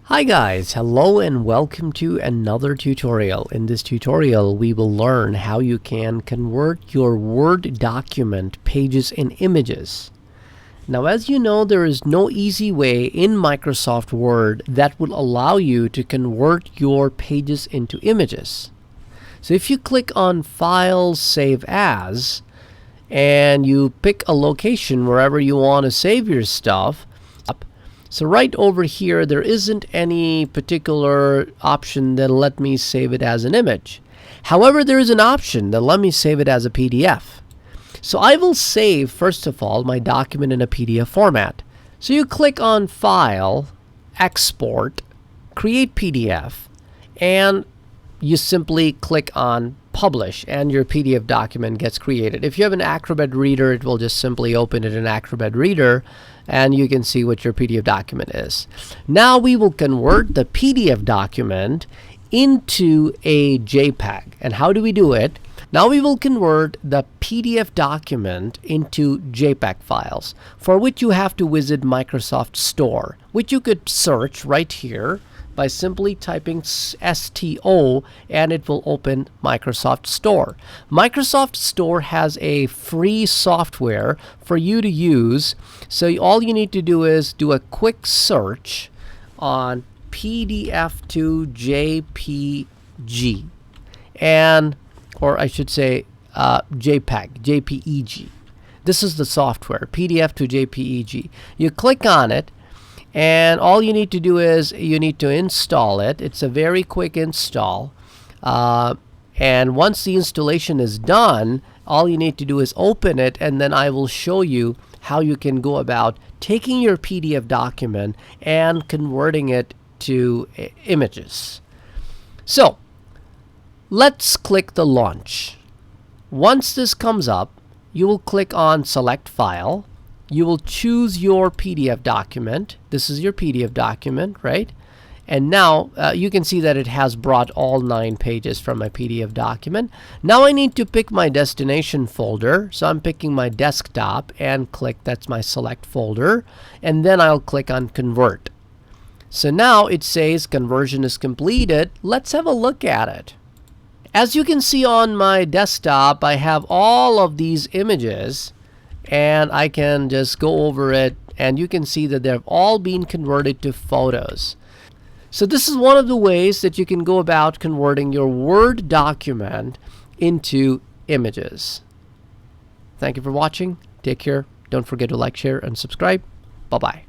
Hi guys, hello and welcome to another tutorial. In this tutorial, we will learn how you can convert your Word document pages in images. Now, as you know, there is no easy way in Microsoft Word that will allow you to convert your pages into images. So if you click on File, Save As, and you pick a location wherever you want to save your stuff, so right over here, there isn't any particular option that'll let me save it as an image. However, there is an option that'll let me save it as a PDF. So I will save, first of all, my document in a PDF format. So you click on File, Export, Create PDF, and you simply click on Publish, and your PDF document gets created. If you have an Acrobat Reader, it will just simply open it in Acrobat Reader, and you can see what your PDF document is. Now we will convert the PDF document into a JPEG. And how do we do it? Now we will convert the PDF document into JPEG files, for which you have to visit Microsoft Store, which you could search right here by simply typing STO, and it will open Microsoft Store. Microsoft Store has a free software for you to use, so all you need to do is do a quick search on PDF to JPG, or I should say JPEG. This is the software, PDF to JPEG. You click on it, and all you need to do is you need to install it. It's a very quick install. And once the installation is done, all you need to do is open it, and then I will show you how you can go about taking your PDF document and converting it to images. So let's click the launch. Once this comes up, you will click on Select File. You will choose your PDF document. This is your PDF document, right? And now you can see that it has brought all 9 pages from my PDF document. Now I need to pick my destination folder. So I'm picking my desktop and click, that's my select folder. And then I'll click on Convert. So now it says conversion is completed. Let's have a look at it. As you can see on my desktop, I have all of these images, and I can just go over it, and you can see that they've all been converted to photos. So this is one of the ways that you can go about converting your Word document into images. Thank you for watching. Take care. Don't forget to like, share, and subscribe. Bye-bye.